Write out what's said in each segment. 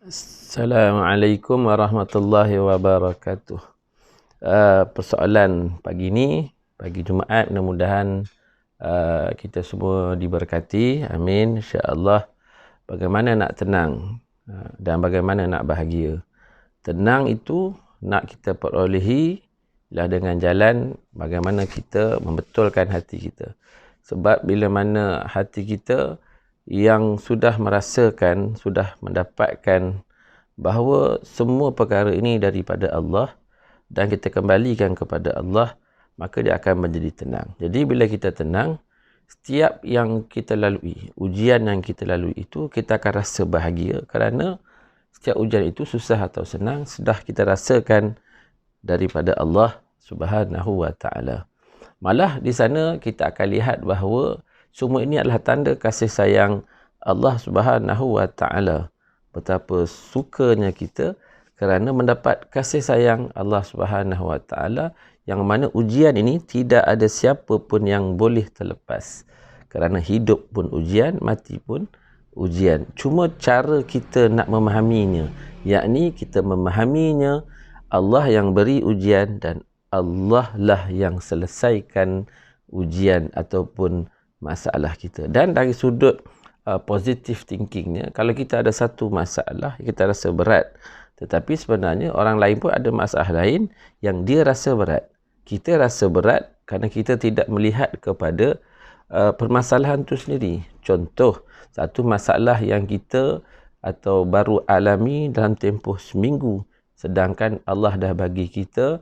Assalamualaikum warahmatullahi wabarakatuh. Persoalan pagi ni, pagi Jumaat, mudah-mudahan kita semua diberkati. Amin. InsyaAllah. Bagaimana nak tenang dan bagaimana nak bahagia. Tenang itu nak kita perolehi lah dengan jalan bagaimana kita membetulkan hati kita. Sebab bila mana hati kita yang sudah merasakan, sudah mendapatkan bahawa semua perkara ini daripada Allah dan kita kembalikan kepada Allah, maka dia akan menjadi tenang. Jadi bila kita tenang, setiap yang kita lalui, ujian yang kita lalui itu, kita akan rasa bahagia kerana setiap ujian itu susah atau senang sudah kita rasakan daripada Allah Subhanahu wa taala. Malah di sana kita akan lihat bahawa semua ini adalah tanda kasih sayang Allah Subhanahu wa taala. Betapa sukanya kita kerana mendapat kasih sayang Allah Subhanahu wa taala, yang mana ujian ini tidak ada siapa pun yang boleh terlepas. Kerana hidup pun ujian, mati pun ujian. Cuma cara kita nak memahaminya, yakni kita memahaminya Allah yang beri ujian dan Allah lah yang selesaikan ujian ataupun masalah kita. Dan dari sudut positive thinkingnya, kalau kita ada satu masalah kita rasa berat, tetapi sebenarnya orang lain pun ada masalah lain yang dia rasa berat. Kita rasa berat kerana kita tidak melihat kepada permasalahan itu sendiri. Contoh, satu masalah yang kita atau baru alami dalam tempoh seminggu, sedangkan Allah dah bagi kita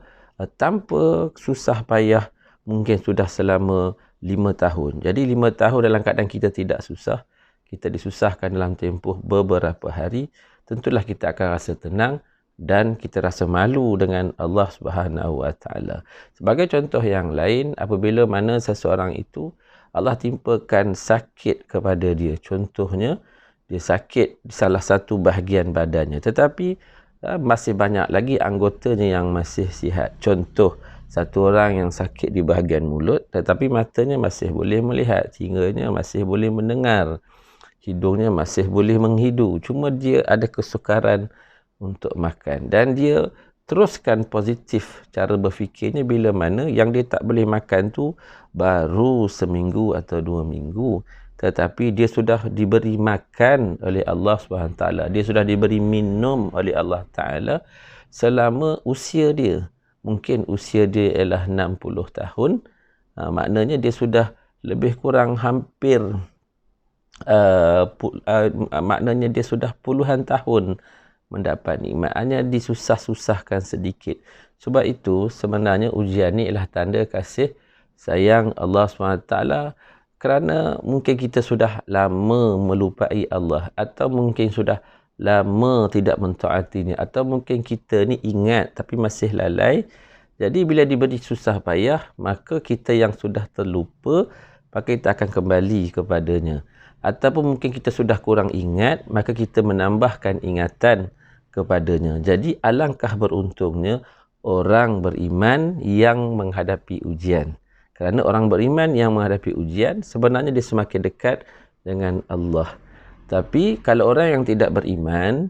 tanpa susah payah mungkin sudah selama 5 tahun. Jadi 5 tahun dalam keadaan kita tidak susah, kita disusahkan dalam tempoh beberapa hari, tentulah kita akan rasa tenang dan kita rasa malu dengan Allah Subhanahu wa taala. Sebagai contoh yang lain, apabila mana seseorang itu Allah timpakan sakit kepada dia. Contohnya, dia sakit di salah satu bahagian badannya, tetapi masih banyak lagi anggotanya yang masih sihat. Contoh, satu orang yang sakit di bahagian mulut tetapi matanya masih boleh melihat, telinganya masih boleh mendengar, hidungnya masih boleh menghidu, cuma dia ada kesukaran untuk makan. Dan dia teruskan positif cara berfikirnya bila mana yang dia tak boleh makan tu baru seminggu atau 2 minggu, tetapi dia sudah diberi makan oleh Allah SWT, dia sudah diberi minum oleh Allah Ta'ala selama usia dia. Mungkin usia dia ialah 60 tahun, maknanya dia sudah lebih kurang hampir maknanya dia sudah puluhan tahun mendapat nikmatnya, disusah-susahkan sedikit. Sebab itu sebenarnya ujian ni ialah tanda kasih sayang Allah SWT, kerana mungkin kita sudah lama melupai Allah, atau mungkin sudah lama tidak mentaatinya, atau mungkin kita ni ingat tapi masih lalai. Jadi bila diberi susah payah, maka kita yang sudah terlupa, maka kita akan kembali kepadanya. Ataupun mungkin kita sudah kurang ingat, maka kita menambahkan ingatan kepadanya. Jadi alangkah beruntungnya orang beriman yang menghadapi ujian. Kerana orang beriman yang menghadapi ujian, sebenarnya dia semakin dekat dengan Allah. Tapi kalau orang yang tidak beriman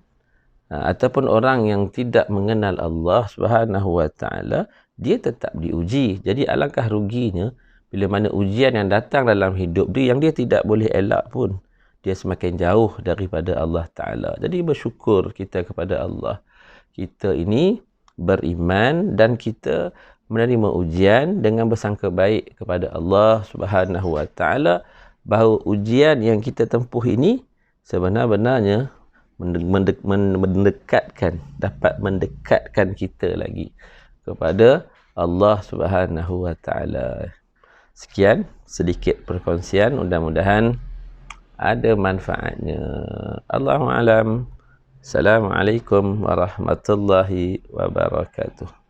ataupun orang yang tidak mengenal Allah Subhanahu wa taala, dia tetap diuji. Jadi alangkah ruginya bila mana ujian yang datang dalam hidup dia yang dia tidak boleh elak pun, dia semakin jauh daripada Allah Taala. Jadi bersyukur kita kepada Allah. Kita ini beriman dan kita menerima ujian dengan bersangka baik kepada Allah Subhanahu wa taala, bahawa ujian yang kita tempuh ini sebenarnya dapat mendekatkan kita lagi kepada Allah Subhanahu wa taala. Sekian sedikit perkongsian, mudah-mudahan ada manfaatnya. Allahu a'lam. Assalamualaikum warahmatullahi wabarakatuh.